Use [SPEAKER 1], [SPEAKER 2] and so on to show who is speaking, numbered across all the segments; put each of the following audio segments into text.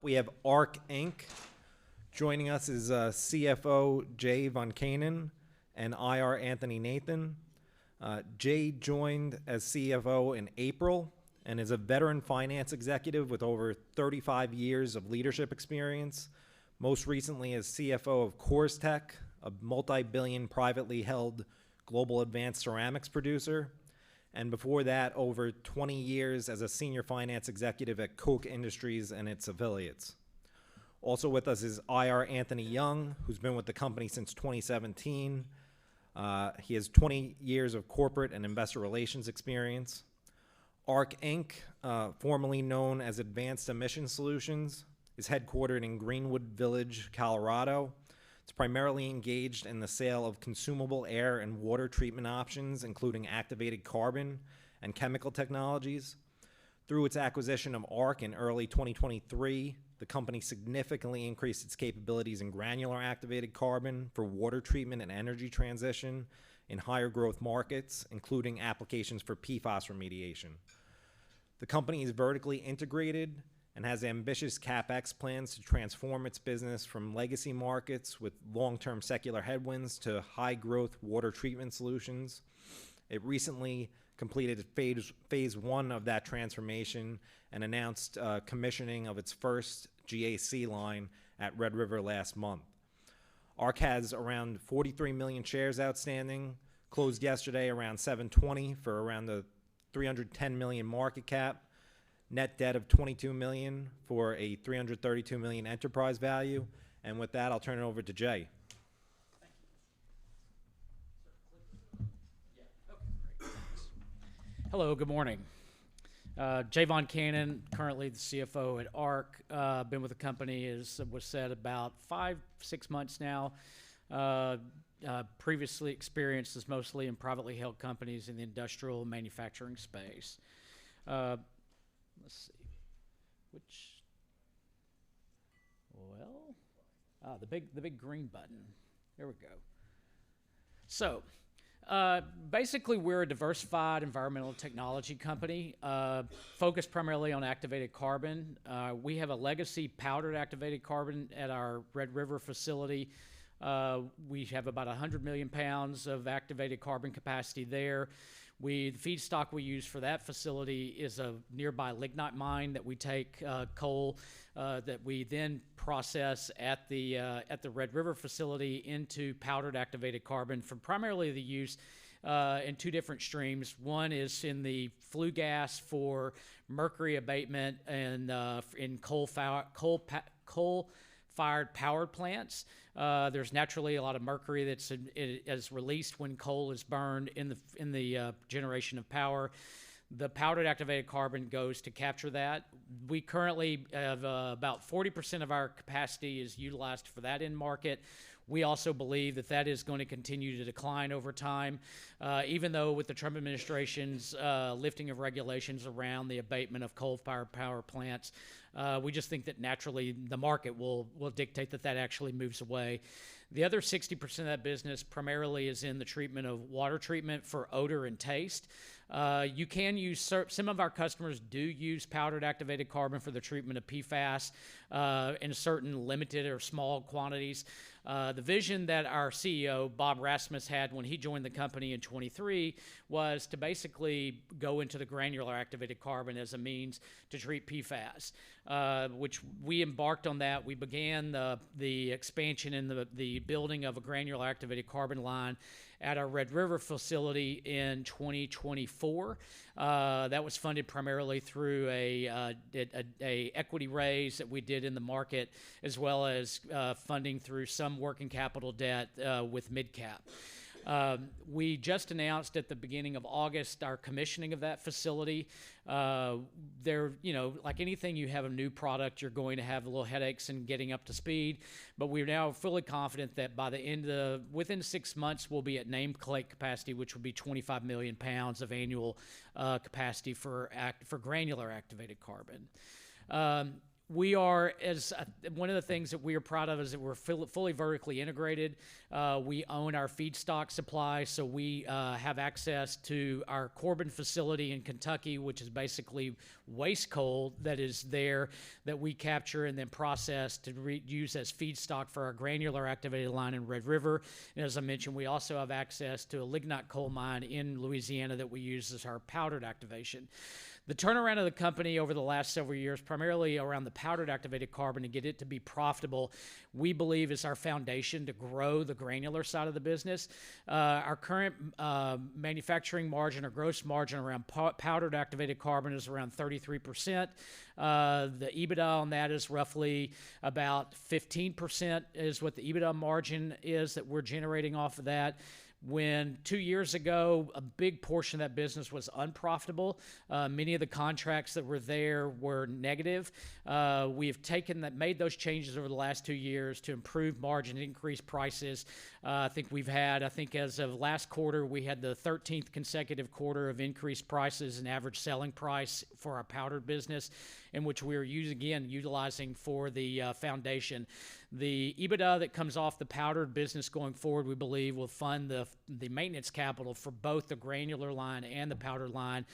[SPEAKER 1] We have ARQ Inc. Joining us is CFO Jay Voncannon and IR Anthony Nathan. Jay joined as CFO in April and is a veteran finance executive with over 35 years of leadership experience, most recently as CFO of Coors Tech, a multi-billion privately held global advanced ceramics producer, and before that, over 20 years as a senior finance executive at Koch Industries and its affiliates. Also with us is IR Anthony Young, who's been with the company since 2017. He has 20 years of corporate and investor relations experience. ARQ Inc., formerly known as Advanced Emission Solutions, is headquartered in Greenwood Village, Colorado. It's primarily engaged in the sale of consumable air and water treatment options, including activated carbon and chemical technologies. Through its acquisition of ARQ in early 2023, the company significantly increased its capabilities in granular activated carbon for water treatment and energy transition in higher growth markets, including applications for PFAS remediation. The company is vertically integrated and has ambitious CapEx plans to transform its business from legacy markets with long-term secular headwinds to high-growth water treatment solutions. It recently completed phase one of that transformation and announced commissioning of its first GAC line at Red River last month. ARQ has around 43 million shares outstanding, closed yesterday around 720 for around the 310 million market cap, net debt of 22 million for a 332 million enterprise value. And with that, I'll turn it over to Jay.
[SPEAKER 2] Hello, good morning. Jay Voncannon, currently the CFO at ARQ. Been with the company, as was said, about 5-6 months now. Previously experienced as mostly in privately held companies in the industrial manufacturing space. Let's see, the big green button. There we go. So, basically we're a diversified environmental technology company, focused primarily on activated carbon. We have a legacy powdered activated carbon at our Red River facility. We have about 100 million pounds of activated carbon capacity there. The feedstock we use for that facility is a nearby lignite mine that we take coal that we then process at the Red River facility into powdered activated carbon for primarily the use in two different streams. One is in the flue gas for mercury abatement and in coal-fired power plants. There's naturally a lot of mercury that's is released when coal is burned in the generation of power. The powdered activated carbon goes to capture that. We currently have about 40% of our capacity is utilized for that end market. We also believe that that is going to continue to decline over time, even though with the Trump administration's lifting of regulations around the abatement of coal-fired power plants, we just think that naturally the market will dictate that that actually moves away. The other 60% of that business primarily is in the treatment of water treatment for odor and taste. You can use, some of our customers do use powdered activated carbon for the treatment of PFAS in certain limited or small quantities. The vision that our CEO, Bob Rasmus, had when he joined the company in 23 was to basically go into the granular activated carbon as a means to treat PFAS, which we embarked on that. We began the expansion in the building of a granular activated carbon line at our Red River facility in 2024. That was funded primarily through a equity raise that we did in the market, as well as funding through some working capital debt with MidCap. We just announced at the beginning of August our commissioning of that facility. Like anything, you have a new product, you're going to have a little headaches in getting up to speed, but we're now fully confident that by within 6 months, we'll be at nameplate capacity, which would be 25 million pounds of annual capacity for granular activated carbon. We are, as one of the things that we are proud of is that we're fully vertically integrated. We own our feedstock supply, so we have access to our Corbin facility in Kentucky, which is basically waste coal that is there that we capture and then process to use as feedstock for our granular activated line in Red River. And as I mentioned, we also have access to a lignite coal mine in Louisiana that we use as our powdered activation. The turnaround of the company over the last several years, primarily around the powdered activated carbon to get it to be profitable, we believe is our foundation to grow the granular side of the business. Our current manufacturing margin or gross margin around powdered activated carbon is around 33%. The EBITDA on that is roughly about 15% is what the EBITDA margin is that we're generating off of that. When 2 years ago, a big portion of that business was unprofitable. Many of the contracts that were there were negative. We have made those changes over the last 2 years to improve margin, increase prices. I think as of last quarter, we had the 13th consecutive quarter of increased prices and average selling price for our powdered business, in which we are utilizing for the foundation. The EBITDA that comes off the powdered business going forward, we believe, will fund the maintenance capital for both the granular line and the powdered line.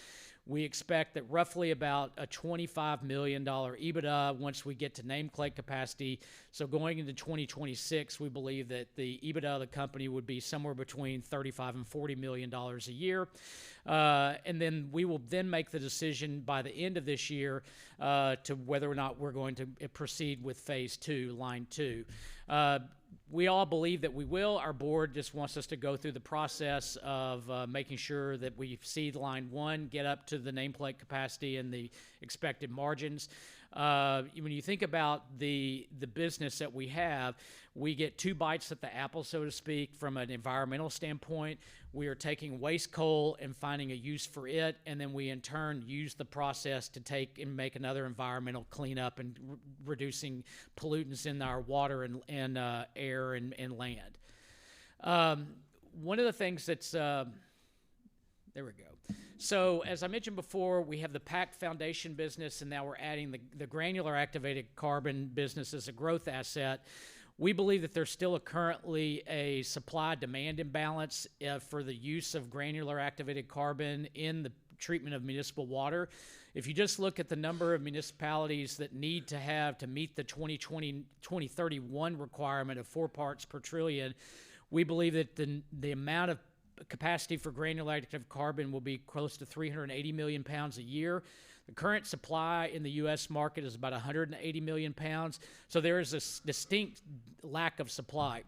[SPEAKER 2] We expect that roughly about a $25 million EBITDA once we get to nameplate capacity. So going into 2026, we believe that the EBITDA of the company would be somewhere between $35 and $40 million a year. And then we will then make the decision by the end of this year to whether or not we're going to proceed with phase 2, line 2. We all believe that we will. Our board just wants us to go through the process of making sure that we seed line 1, get up to the nameplate capacity and the expected margins. When you think about the business that we have, we get 2 bites at the apple, so to speak, from an environmental standpoint. We are taking waste coal and finding a use for it, and then we in turn use the process to take and make another environmental cleanup and reducing pollutants in our water and air and land. One of the things that's there we go. So as I mentioned before, we have the PAC Foundation business, and now we're adding the granular activated carbon business as a growth asset. We believe that there's still currently a supply-demand imbalance for the use of granular activated carbon in the treatment of municipal water. If you just look at the number of municipalities that need to have to meet the 2031 requirement of 4 parts per trillion, we believe that the amount of capacity for granular active carbon will be close to 380 million pounds a year. The current supply in the U.S. market is about 180 million pounds, so there is a distinct lack of supply.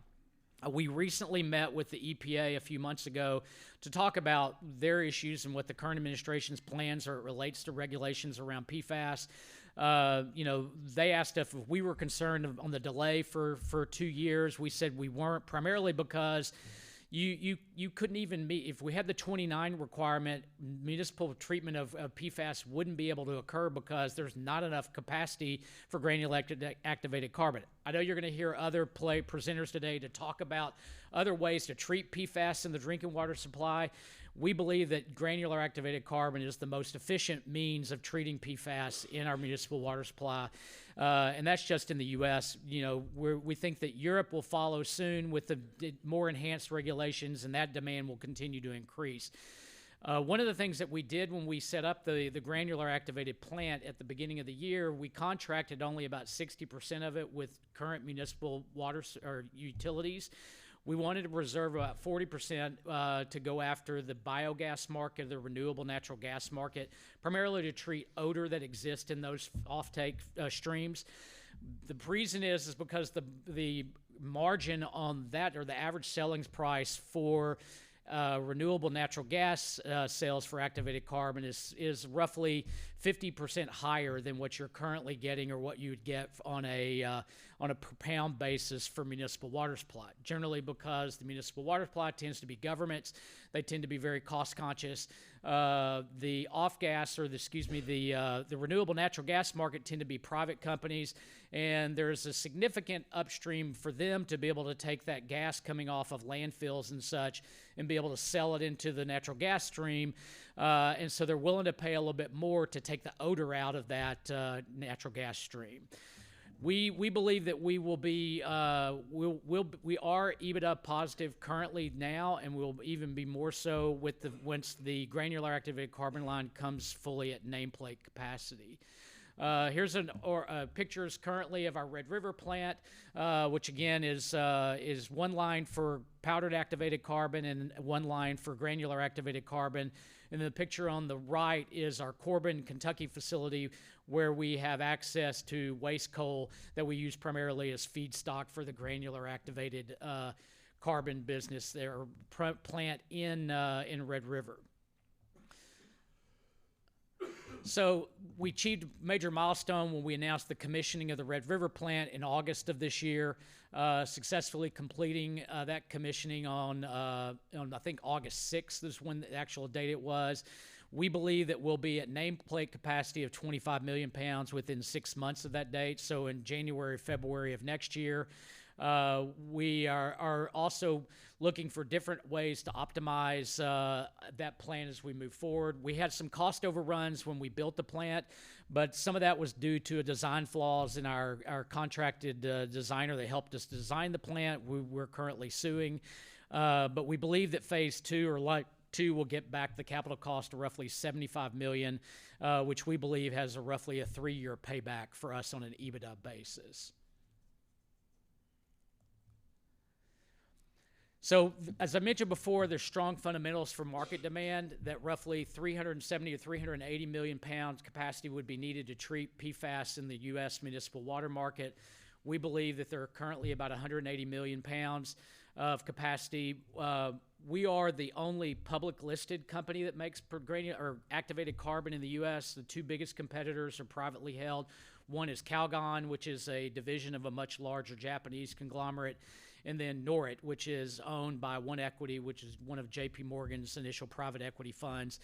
[SPEAKER 2] We recently met with the EPA a few months ago to talk about their issues and what the current administration's plans are. It relates to regulations around PFAS. They asked if we were concerned on the delay for 2 years. We said we weren't, primarily because you couldn't even meet, if we had the 29 requirement, municipal treatment of PFAS wouldn't be able to occur because there's not enough capacity for granular activated carbon. I know you're going to hear other presenters today to talk about other ways to treat PFAS in the drinking water supply. We believe that granular activated carbon is the most efficient means of treating PFAS in our municipal water supply. And that's just in the U.S. We think that Europe will follow soon with the more enhanced regulations, and that demand will continue to increase. One of the things that we did when we set up the granular activated plant at the beginning of the year, we contracted only about 60% of it with current municipal water or utilities. We wanted to reserve about 40% to go after the biogas market, the renewable natural gas market, primarily to treat odor that exists in those offtake streams. The reason is because the margin on that, or the average selling price for renewable natural gas sales for activated carbon is roughly 50% higher than what you're currently getting or what you would get on a per pound basis for municipal water supply. Generally, because the municipal water supply tends to be governments, they tend to be very cost conscious. The off gas, or the renewable natural gas market tend to be private companies, and there's a significant upstream for them to be able to take that gas coming off of landfills and such and be able to sell it into the natural gas stream. And so they're willing to pay a little bit more to take the odor out of that natural gas stream. We believe that we will be we are EBITDA positive currently now, and we'll even be more so with once the granular activated carbon line comes fully at nameplate capacity. Here's pictures currently of our Red River plant, which again is one line for powdered activated carbon and one line for granular activated carbon. And the picture on the right is our Corbin, Kentucky facility, where we have access to waste coal that we use primarily as feedstock for the granular activated carbon business there, plant in Red River. So we achieved a major milestone when we announced the commissioning of the Red River plant in August of this year, successfully completing that commissioning on I think August 6th is when the actual date it was. We believe that we'll be at nameplate capacity of 25 million pounds within 6 months of that date, so in January, February of next year. We are also looking for different ways to optimize that plant as we move forward. We had some cost overruns when we built the plant, but some of that was due to design flaws in our contracted designer that helped us design the plant. We're currently suing, but we believe that phase 2 or Lot 2 will get back the capital cost of roughly $75 million, which we believe has roughly a 3-year payback for us on an EBITDA basis. So, as I mentioned before, there's strong fundamentals for market demand that roughly 370 to 380 million pounds capacity would be needed to treat PFAS in the U.S. municipal water market. We believe that there are currently about 180 million pounds of capacity. We are the only public listed company that makes or activated carbon in the U.S. The two biggest competitors are privately held. One is Calgon, which is a division of a much larger Japanese conglomerate, and then Norit, which is owned by One Equity, which is one of J.P. Morgan's initial private equity funds.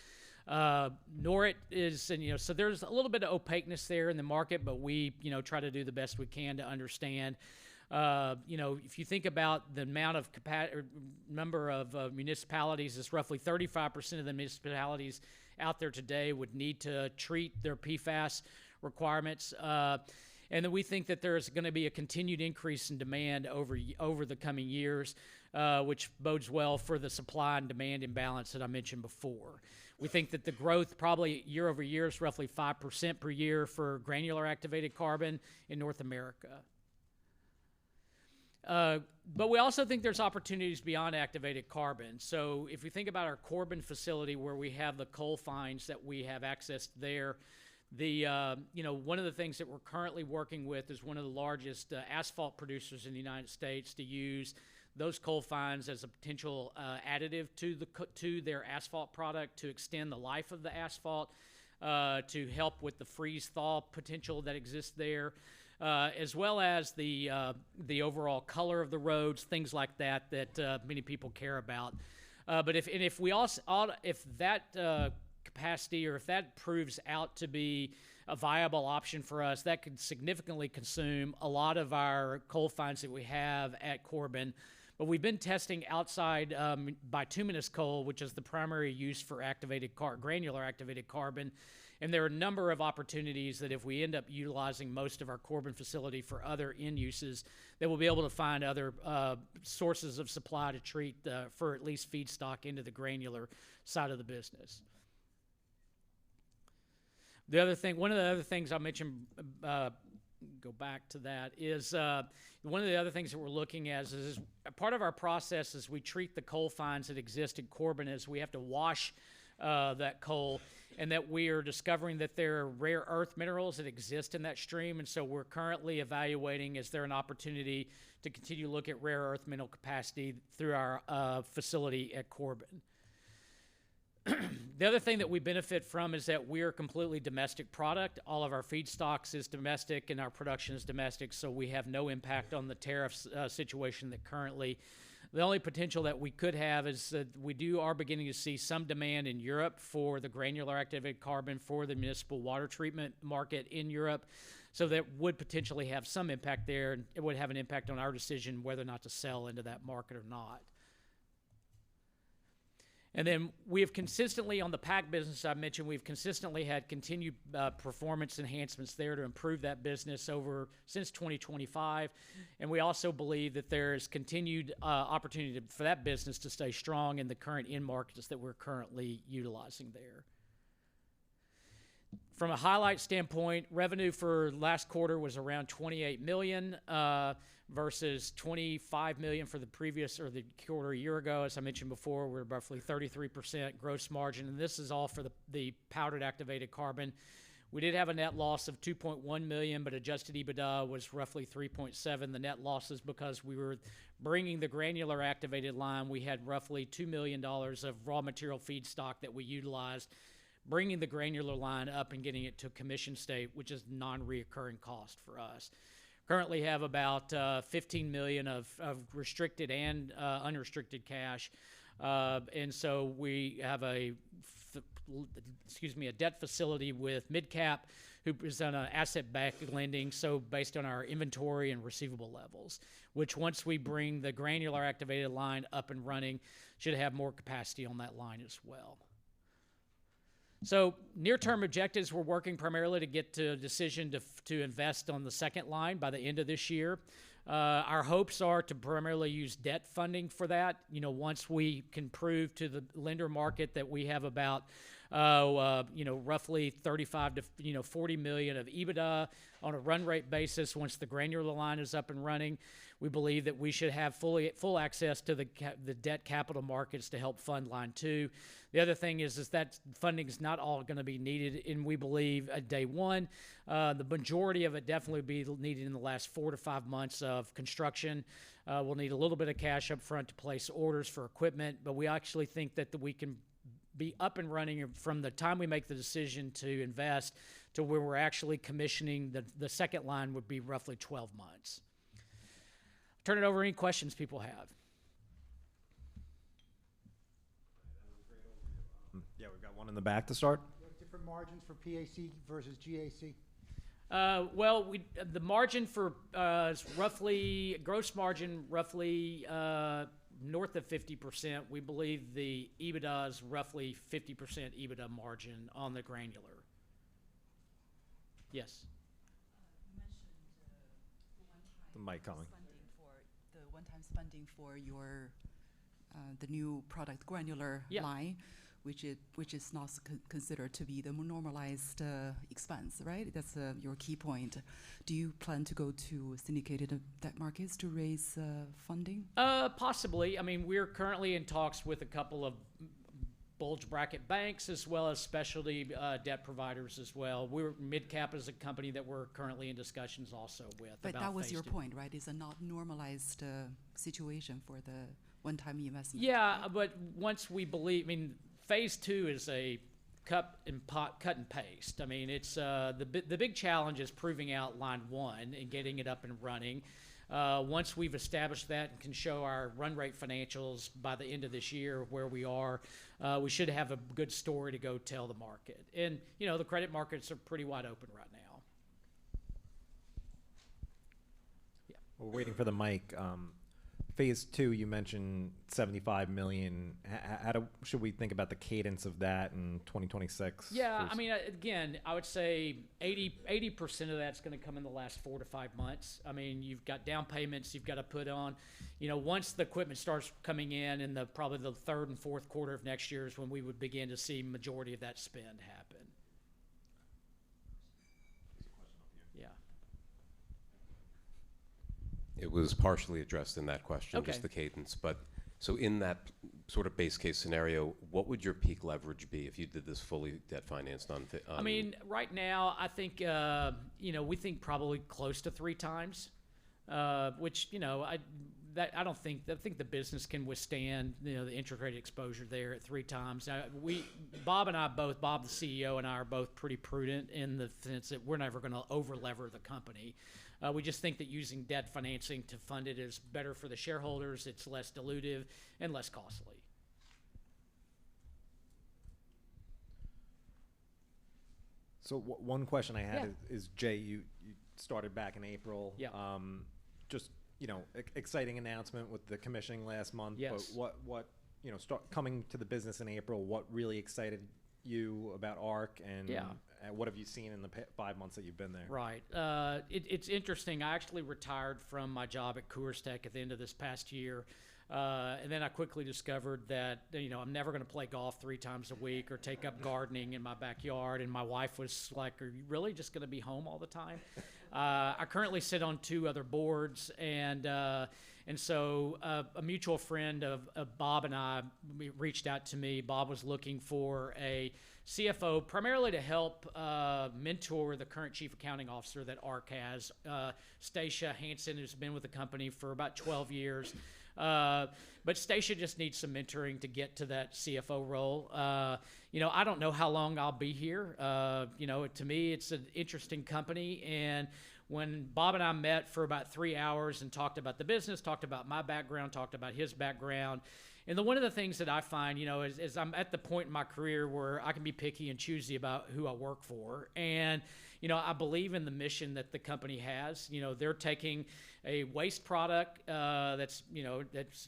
[SPEAKER 2] Norit is, and so there's a little bit of opaqueness there in the market, but we, try to do the best we can to understand. If you think about the amount of number of municipalities, it's roughly 35% of the municipalities out there today would need to treat their PFAS requirements. And then we think that there's going to be a continued increase in demand over the coming years, which bodes well for the supply and demand imbalance that I mentioned before. We think that the growth probably year over year is roughly 5% per year for granular activated carbon in North America. But we also think there's opportunities beyond activated carbon. So if we think about our Corbin facility where we have the coal fines that we have access there, one of the things that we're currently working with is one of the largest asphalt producers in the United States to use those coal fines as a potential additive to their asphalt product to extend the life of the asphalt, to help with the freeze-thaw potential that exists there, as well as the overall color of the roads, things like that many people care about. But if that capacity, or if that proves out to be a viable option for us, that could significantly consume a lot of our coal fines that we have at Corbin. But we've been testing outside bituminous coal, which is the primary use for granular activated carbon. And there are a number of opportunities that if we end up utilizing most of our Corbin facility for other end uses, that we'll be able to find other sources of supply to treat for at least feedstock into the granular side of the business. One of the other things I mentioned, go back to that, is one of the other things that we're looking at is part of our process as we treat the coal fines that exist in Corbin is we have to wash that coal, and that we are discovering that there are rare earth minerals that exist in that stream, and so we're currently evaluating, is there an opportunity to continue to look at rare earth mineral capacity through our facility at Corbin. The other thing that we benefit from is that we're a completely domestic product. All of our feedstocks is domestic and our production is domestic, so we have no impact on the tariff situation that currently The only potential that we could have is that we are beginning to see some demand in Europe for the granular activated carbon for the municipal water treatment market in Europe. So that would potentially have some impact there, and it would have an impact on our decision whether or not to sell into that market or not. And then we have consistently, on the pack business I mentioned, we've consistently had continued performance enhancements there to improve that business since 2025. And we also believe that there is continued opportunity for that business to stay strong in the current end markets that we're currently utilizing there. From a highlight standpoint, revenue for last quarter was around $28 million versus $25 million for the the quarter a year ago. As I mentioned before, we're roughly 33% gross margin, and this is all for the powdered activated carbon. We did have a net loss of $2.1 million, but adjusted EBITDA was roughly $3.7. The net loss is because we were bringing the granular activated line. We had roughly $2 million of raw material feedstock that we utilized, bringing the granular line up and getting it to commission state, which is non-reoccurring cost for us. Currently have about $15 million of restricted and unrestricted cash. And so we have a debt facility with MidCap, who is on an asset-backed lending, so based on our inventory and receivable levels, which once we bring the granular activated line up and running, should have more capacity on that line as well. So near-term objectives, we're working primarily to get to a decision to invest on the second line by the end of this year. Our hopes are to primarily use debt funding for that. Once we can prove to the lender market that we have about roughly 35 to 40 million of EBITDA on a run rate basis. Once the granular line is up and running, we believe that we should have full access to the debt capital markets to help fund line 2. The other thing is that funding is not all going to be needed, and we believe at day one. The majority of it definitely be needed in the last 4 to 5 months of construction. We'll need a little bit of cash up front to place orders for equipment, but we actually think that we can be up and running from the time we make the decision to invest to where we're actually commissioning the second line would be roughly 12 months. Turn it over, any questions people have.
[SPEAKER 1] Yeah, we've got one in the back to start.
[SPEAKER 3] What different margins for PAC versus GAC?
[SPEAKER 2] The margin for roughly gross margin roughly north of 50%. We believe the EBITDA is roughly 50% EBITDA margin on the granular. Yes.
[SPEAKER 4] You mentioned
[SPEAKER 1] The mic coming.
[SPEAKER 4] the one-time funding for your the new product granular line, which is not considered to be the normalized expense, right? That's your key point. Do you plan to go to syndicated debt markets to raise funding?
[SPEAKER 2] Possibly. I mean, we're currently in talks with a couple of bulge bracket banks as well as specialty debt providers as well. MidCap is a company that we're currently in discussions also with.
[SPEAKER 4] But that was your point, right? It's a not normalized situation for the one-time investment.
[SPEAKER 2] Yeah, but once we believe, phase 2 is a cut and paste. I mean, it's the big challenge is proving out line 1 and getting it up and running. Once we've established that and can show our run rate financials by the end of this year where we are, we should have a good story to go tell the market. And, the credit markets are pretty wide open right now. Yeah.
[SPEAKER 1] We're waiting for the mic. Phase 2, you mentioned $75 million. How should we think about the cadence of that in 2026?
[SPEAKER 2] Yeah, again, I would say 80% of that's going to come in the last 4 to 5 months. You've got down payments you've got to put on. Once the equipment starts coming in probably the 3rd and 4th quarter of next year is when we would begin to see majority of that spend happen. Yeah.
[SPEAKER 5] It was partially addressed in that question,
[SPEAKER 2] Okay.
[SPEAKER 5] just the cadence. But so in that sort of base case scenario, what would your peak leverage be if you did this fully debt financed on?
[SPEAKER 2] Right now, I think we think probably close to 3 times, which I don't think the business can withstand the interest rate exposure there at 3 times. Now, Bob, the CEO, and I are both pretty prudent in the sense that we're never going to over lever the company. We just think that using debt financing to fund it is better for the shareholders. It's less dilutive and less costly.
[SPEAKER 1] So one question I had
[SPEAKER 2] Yeah.
[SPEAKER 1] is Jay, you started back in April.
[SPEAKER 2] Yeah.
[SPEAKER 1] Just, exciting announcement with the commissioning last month.
[SPEAKER 2] Yes.
[SPEAKER 1] But what coming to the business in April, what really excited you about ARQ, and what have you seen in the 5 months that you've been there?
[SPEAKER 2] Right. It's interesting. I actually retired from my job at Coors Tech at the end of this past year. And then I quickly discovered that, I'm never going to play golf 3 times a week or take up gardening in my backyard. And my wife was like, "Are you really just going to be home all the time?" I currently sit on 2 other boards, and so a mutual friend of Bob and I reached out to me. Bob was looking for a CFO, primarily to help mentor the current chief accounting officer that ARQ has, Stacia Hansen, who's been with the company for about 12 years. But Stacia just needs some mentoring to get to that CFO role. I don't know how long I'll be here. To me, it's an interesting company. And when Bob and I met for about 3 hours and talked about the business, talked about my background, talked about his background, and one of the things that I find, is I'm at the point in my career where I can be picky and choosy about who I work for. And, I believe in the mission that the company has. They're taking a waste product that's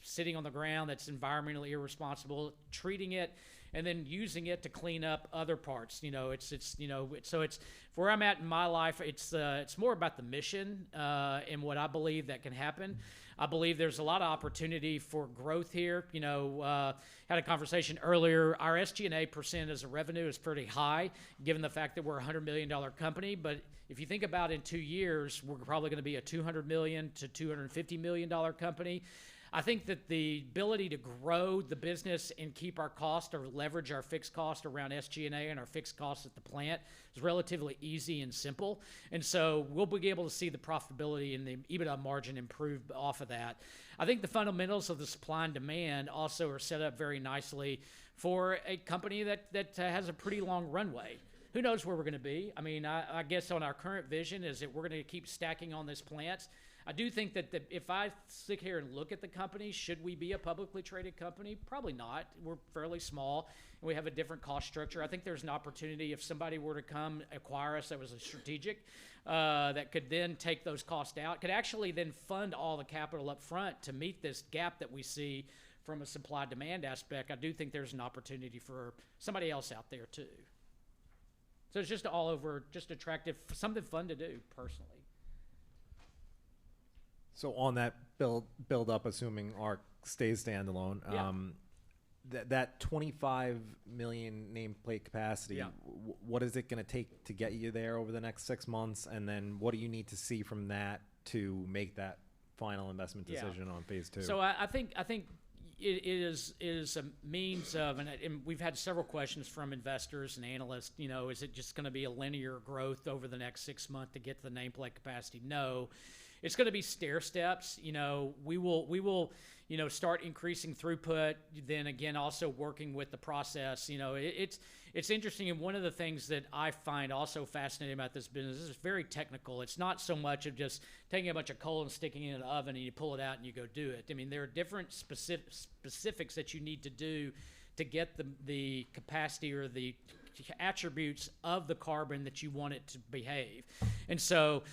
[SPEAKER 2] sitting on the ground, that's environmentally irresponsible, treating it, and then using it to clean up other parts. So it's where I'm at in my life. It's more about the mission and what I believe that can happen. I believe there's a lot of opportunity for growth here. Had a conversation earlier. Our SG&A percent as a revenue is pretty high, given the fact that we're a $100 million company. But if you think about in 2 years, we're probably going to be a $200 million to $250 million company. I think that the ability to grow the business and keep our cost or leverage our fixed cost around SG&A and our fixed costs at the plant is relatively easy and simple. And so we'll be able to see the profitability and the EBITDA margin improve off of that. I think the fundamentals of the supply and demand also are set up very nicely for a company that has a pretty long runway. Who knows where we're going to be? I mean, I guess on our current vision is that we're going to keep stacking on this plant. I do think that if I sit here and look at the company, should we be a publicly traded company? Probably not. We're fairly small, and we have a different cost structure. I think there's an opportunity if somebody were to come acquire us that was a strategic, that could then take those costs out, could actually then fund all the capital up front to meet this gap that we see from a supply-demand aspect. I do think there's an opportunity for somebody else out there too. So it's just all over, just attractive, something fun to do personally.
[SPEAKER 1] So on that build up, assuming ARQ stays standalone, that 25 million nameplate capacity, what is it going to take to get you there over the next 6 months? And then what do you need to see from that to make that final investment decision on phase 2?
[SPEAKER 2] So I think it is a means of, and we've had several questions from investors and analysts, is it just going to be a linear growth over the next 6 months to get to the nameplate capacity? No. It's going to be stair steps. We will start increasing throughput. Then again, also working with the process. It's interesting. And one of the things that I find also fascinating about this business is it's very technical. It's not so much of just taking a bunch of coal and sticking it in an oven and you pull it out and you go do it. I mean, there are different specifics that you need to do to get the capacity or the attributes of the carbon that you want it to behave. And so,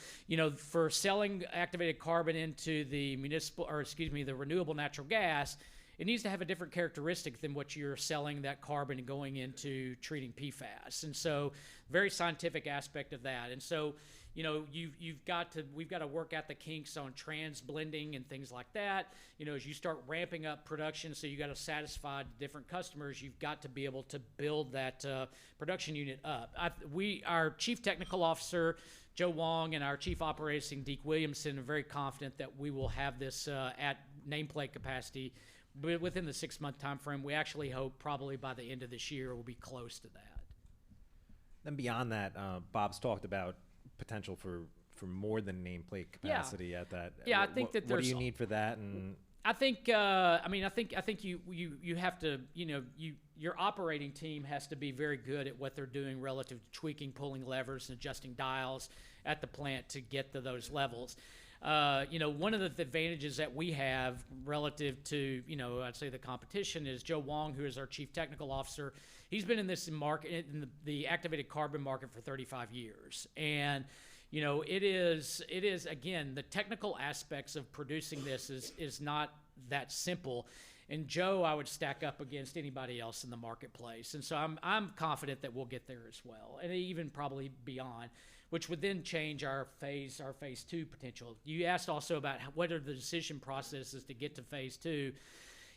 [SPEAKER 2] for selling activated carbon into the the renewable natural gas, it needs to have a different characteristic than what you're selling that carbon going into treating PFAS. And so, very scientific aspect of that. And so, we've got to work out the kinks on trans blending and things like that. As you start ramping up production, so you got to satisfy different customers, you've got to be able to build that production unit up. Our chief technical officer, Joe Wong, and our chief operating, Deke Williamson, are very confident that we will have this at nameplate capacity within the 6 month time frame. We actually hope probably by the end of this year we'll be close to that.
[SPEAKER 1] Then beyond that, Bob's talked about potential for more than nameplate capacity at that.
[SPEAKER 2] Yeah, I think that
[SPEAKER 1] what do you need for that? And
[SPEAKER 2] I think you have to, your operating team has to be very good at what they're doing relative to tweaking, pulling levers, and adjusting dials, at the plant to get to those levels. One of the advantages that we have relative to, I'd say the competition is Joe Wong, who is our chief technical officer. He's been in the activated carbon market for 35 years. And, it is again, the technical aspects of producing this is not that simple. And Joe, I would stack up against anybody else in the marketplace. And so I'm confident that we'll get there as well, and even probably beyond, which would then change our phase 2 potential. You asked also about what are the decision processes to get to phase 2.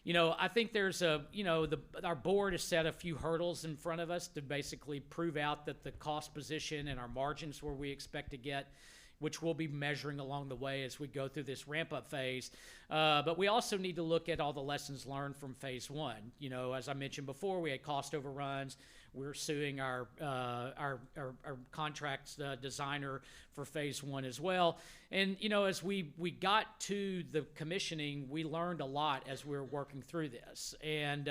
[SPEAKER 2] I think there's our board has set a few hurdles in front of us to basically prove out that the cost position and our margins where we expect to get, which we'll be measuring along the way as we go through this ramp-up phase. But we also need to look at all the lessons learned from phase 1. As I mentioned before, we had cost overruns. We're suing our contracts designer for phase 1 as well. And, as we got to the commissioning, we learned a lot as we were working through this. And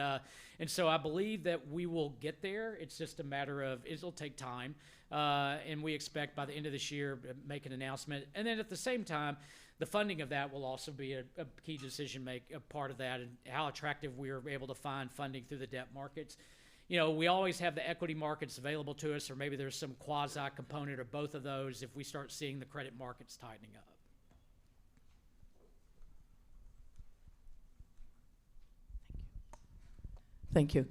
[SPEAKER 2] so I believe that we will get there. It's just a matter of, it'll take time. And we expect by the end of this year to make an announcement. And then at the same time, the funding of that will also be a key decision a part of that, and how attractive we are able to find funding through the debt markets. We always have the equity markets available to us, or maybe there's some quasi component of both of those if we start seeing the credit markets tightening up.
[SPEAKER 6] Thank you.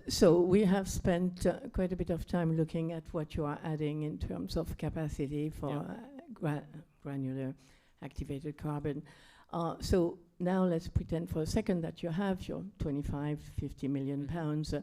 [SPEAKER 6] So we have spent quite a bit of time looking at what you are adding in terms of capacity for granular activated carbon. So now let's pretend for a second that you have your 50 million pounds.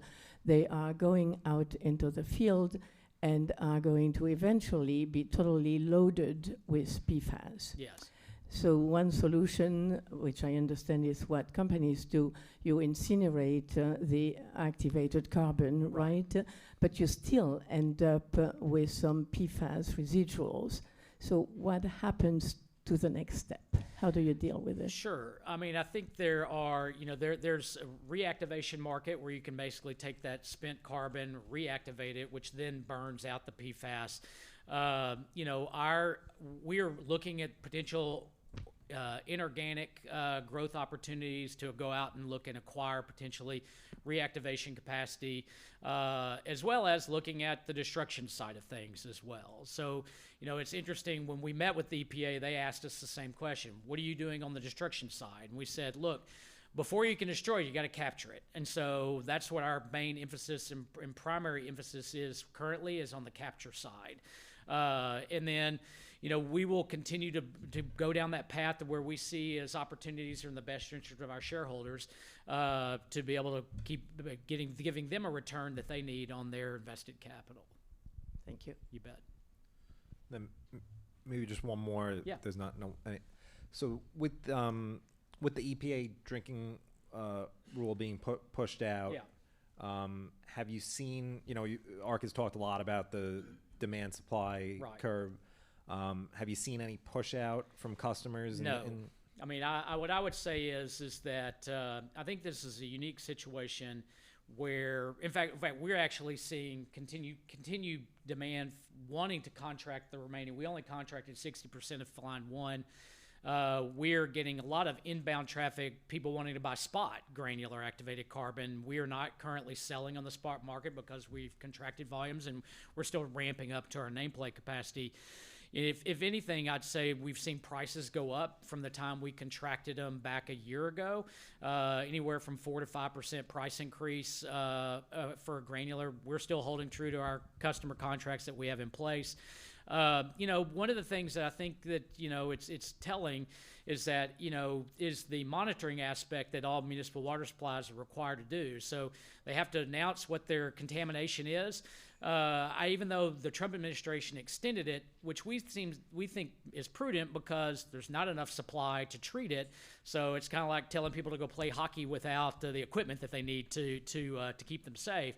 [SPEAKER 6] They are going out into the field and are going to eventually be totally loaded with PFAS.
[SPEAKER 2] Yes.
[SPEAKER 6] So one solution, which I understand is what companies do, you incinerate the activated carbon, right? But you still end up with some PFAS residuals. So what happens to the next step? How do you deal with it?
[SPEAKER 2] Sure. I mean, I think there are, there's a reactivation market where you can basically take that spent carbon, reactivate it, which then burns out the PFAS. We're looking at potential inorganic growth opportunities to go out and look and acquire potentially reactivation capacity, as well as looking at the destruction side of things as well. So, it's interesting, when we met with the EPA, they asked us the same question. What are you doing on the destruction side? And we said, look, before you can destroy it, you got to capture it. And so that's what our main emphasis and primary emphasis is currently, is on the capture side. And then, we will continue to go down that path of where we see as opportunities are in the best interest of our shareholders, to be able to keep giving them a return that they need on their invested capital.
[SPEAKER 6] Thank you.
[SPEAKER 2] You bet.
[SPEAKER 1] Then maybe just one more.
[SPEAKER 2] Yeah.
[SPEAKER 1] There's not so with the EPA drinking rule being pushed out.
[SPEAKER 2] Yeah.
[SPEAKER 1] Have you seen? ARQ has talked a lot about the demand supply curve. Have you seen any push out from customers?
[SPEAKER 2] No. I mean, what I would say is that I think this is a unique situation where, in fact, we're actually seeing continued demand wanting to contract the remaining. We only contracted 60% of line 1. We're getting a lot of inbound traffic, people wanting to buy spot granular activated carbon. We are not currently selling on the spot market because we've contracted volumes and we're still ramping up to our nameplate capacity. If anything, I'd say we've seen prices go up from the time we contracted them back a year ago, anywhere from 4 to 5% price increase for granular. We're still holding true to our customer contracts that we have in place. One of the things that I think that, it's telling is that, is the monitoring aspect that all municipal water supplies are required to do. So they have to announce what their contamination is. Even though the Trump administration extended it, which we think is prudent because there's not enough supply to treat it. So it's kind of like telling people to go play hockey without the equipment that they need to keep them safe.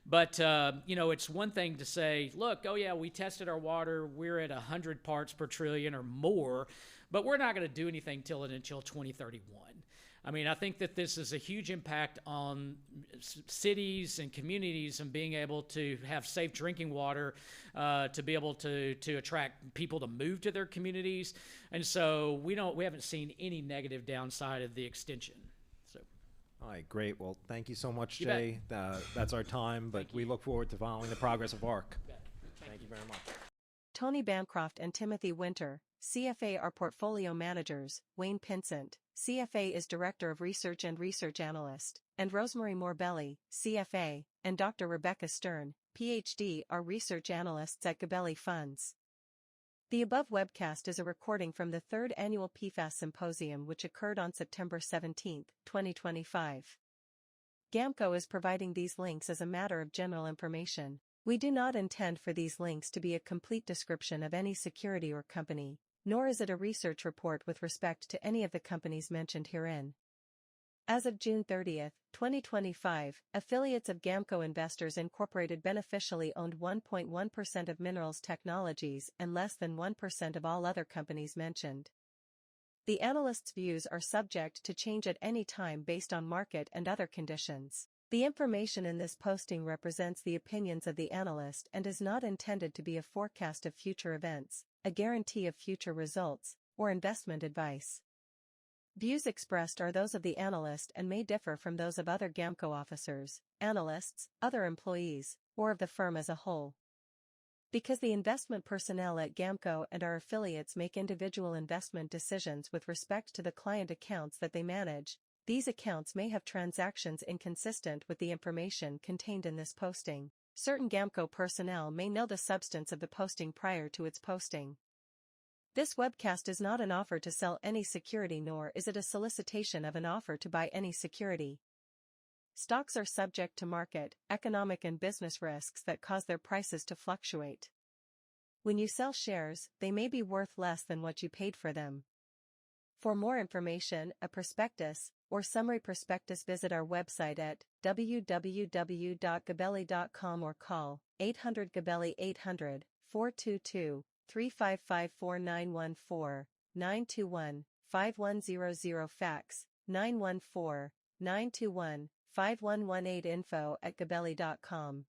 [SPEAKER 2] But, it's one thing to say, look, oh yeah, we tested our water, we're at 100 parts per trillion or more, but we're not going to do anything until 2031. I mean, I think that this is a huge impact on cities and communities and being able to have safe drinking water, to be able to attract people to move to their communities. And so we haven't seen any negative downside of the extension. So.
[SPEAKER 1] All right, great. Well, thank you so much,
[SPEAKER 2] You
[SPEAKER 1] Jay. That's our time, but we look forward to following the progress of ARQ. Thank you very much.
[SPEAKER 7] Tony Bancroft and Timothy Winter, CFA, are portfolio managers. Wayne Pinsent, CFA, is Director of Research and Research Analyst, and Rosemary Morbelli, CFA, and Dr. Rebecca Stern, PhD, are Research Analysts at Gabelli Funds. The above webcast is a recording from the 3rd Annual PFAS Symposium, which occurred on September 17, 2025. GAMCO is providing these links as a matter of general information. We do not intend for these links to be a complete description of any security or company, nor is it a research report with respect to any of the companies mentioned herein. As of June 30, 2025, affiliates of GAMCO Investors Incorporated beneficially owned 1.1% of Minerals Technologies and less than 1% of all other companies mentioned. The analysts' views are subject to change at any time based on market and other conditions. The information in this posting represents the opinions of the analyst and is not intended to be a forecast of future events, a guarantee of future results, or investment advice. Views expressed are those of the analyst and may differ from those of other GAMCO officers, analysts, other employees, or of the firm as a whole. Because the investment personnel at GAMCO and our affiliates make individual investment decisions with respect to the client accounts that they manage, these accounts may have transactions inconsistent with the information contained in this posting. Certain GAMCO personnel may know the substance of the posting prior to its posting. This webcast is not an offer to sell any security, nor is it a solicitation of an offer to buy any security. Stocks are subject to market, economic and business risks that cause their prices to fluctuate. When you sell shares, they may be worth less than what you paid for them. For more information, a prospectus, or summary prospectus, visit our website at www.gabelli.com or call 800 Gabelli 800 422 355 914 921 5100 fax 914 921 5118 info@gabelli.com.